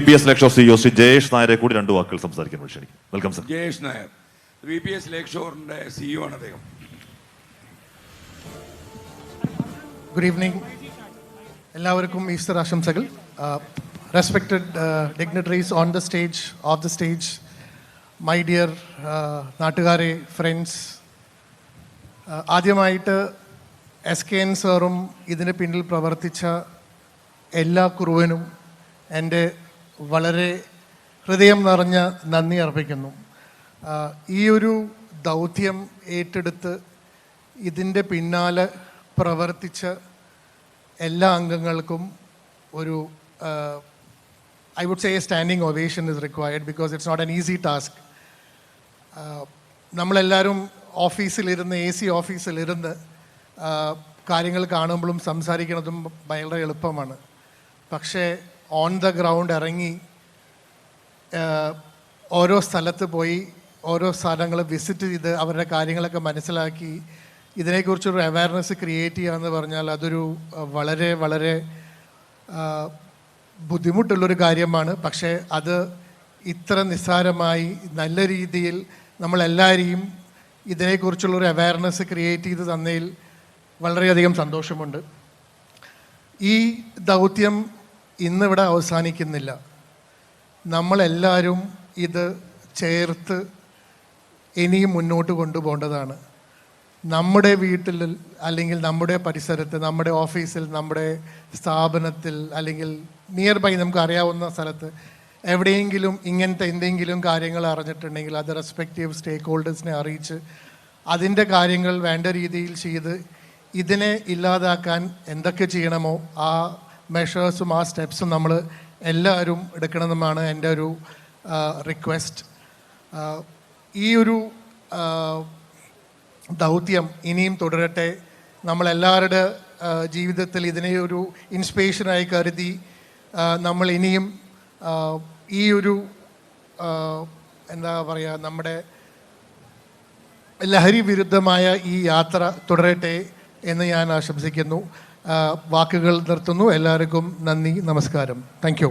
VPS Lakeshore CEO Shri Jayesh നായരെ കൂടി 2 വാക്കുകൾ സംസാരിക്കാൻ ക്ഷണിക്കും. Welcome sir. Jayesh Nair, VPS Lakeshoreന്റെ CEO ആണ് അദ്ദേഹം. Good evening. എല്ലാവർക്കും ഈസ്റ്റർ ആശംസകൾ. Respected dignitaries on the stage, off the stage, my dear നാട്ടുകാരെ, ഫ്രണ്ട്സ്, ആദ്യമായിട്ട് SKN സാറും ഇതിന് പിന്നിൽ പ്രവർത്തിച്ച എല്ലാ ക്രൂവിനും എൻ്റെ വളരെ ഹൃദയം നിറഞ്ഞ നന്ദി അർപ്പിക്കുന്നു. ഈ ഒരു ദൗത്യം ഏറ്റെടുത്ത് ഇതിൻ്റെ പിന്നാലെ പ്രവർത്തിച്ച എല്ലാ അംഗങ്ങൾക്കും ഒരു I would say a standing ovation is required because it's not an easy task. നമ്മളെല്ലാവരും ഓഫീസിലിരുന്ന് AC ഓഫീസിലിരുന്ന് കാര്യങ്ങൾ കാണുമ്പോഴും സംസാരിക്കുന്നതും വളരെ എളുപ്പമാണ്. പക്ഷേ ഓൺ ദ ഗ്രൗണ്ട് ഇറങ്ങി ഓരോ സ്ഥലത്ത് പോയി ഓരോ സ്ഥലങ്ങൾ വിസിറ്റ് ചെയ്ത് അവരുടെ കാര്യങ്ങളൊക്കെ മനസ്സിലാക്കി ഇതിനെക്കുറിച്ചൊരു അവയർനെസ് ക്രിയേറ്റ് ചെയ്യുക എന്ന് പറഞ്ഞാൽ അതൊരു വളരെ വളരെ ബുദ്ധിമുട്ടുള്ളൊരു കാര്യമാണ്. പക്ഷേ അത് ഇത്ര നിസ്സാരമായി നല്ല രീതിയിൽ നമ്മളെല്ലാവരെയും ഇതിനെക്കുറിച്ചുള്ളൊരു അവയർനെസ് ക്രിയേറ്റ് ചെയ്ത് തന്നതിൽ വളരെയധികം സന്തോഷമുണ്ട്. ഈ ദൗത്യം ഇന്നിവിടെ അവസാനിക്കുന്നില്ല. നമ്മളെല്ലാവരും ഇത് ചേർത്ത് ഇനിയും മുന്നോട്ട് കൊണ്ടുപോകേണ്ടതാണ്. നമ്മുടെ വീട്ടിൽ അല്ലെങ്കിൽ നമ്മുടെ പരിസരത്ത്, നമ്മുടെ ഓഫീസിൽ, നമ്മുടെ സ്ഥാപനത്തിൽ അല്ലെങ്കിൽ നിയർ ബൈ നമുക്ക് അറിയാവുന്ന സ്ഥലത്ത് എവിടെയെങ്കിലും ഇങ്ങനത്തെ എന്തെങ്കിലും കാര്യങ്ങൾ അറിഞ്ഞിട്ടുണ്ടെങ്കിൽ അത് റെസ്പെക്റ്റീവ് സ്റ്റേക്ക് ഹോൾഡേഴ്സിനെ അറിയിച്ച് അതിൻ്റെ കാര്യങ്ങൾ വേണ്ട രീതിയിൽ ചെയ്ത് ഇതിനെ ഇല്ലാതാക്കാൻ എന്തൊക്കെ ചെയ്യണമോ ആ മെഷേഴ്സും ആ സ്റ്റെപ്സും നമ്മൾ എല്ലാവരും എടുക്കണമെന്നാണ് എൻ്റെ ഒരു റിക്വസ്റ്റ്. ഈ ഒരു ദൗത്യം ഇനിയും തുടരട്ടെ. നമ്മളെല്ലാവരുടെ ജീവിതത്തിൽ ഇതിനെ ഒരു ഇൻസ്പിറേഷനായി കരുതി നമ്മൾ ഇനിയും ഈ ഒരു എന്താ പറയുക, നമ്മുടെ ലഹരി വിരുദ്ധമായ ഈ യാത്ര തുടരട്ടെ എന്ന് ഞാൻ ആശംസിക്കുന്നു. വാക്കുകൾ നിർത്തുന്നു. എല്ലാവർക്കും നന്ദി, നമസ്കാരം. Thank you.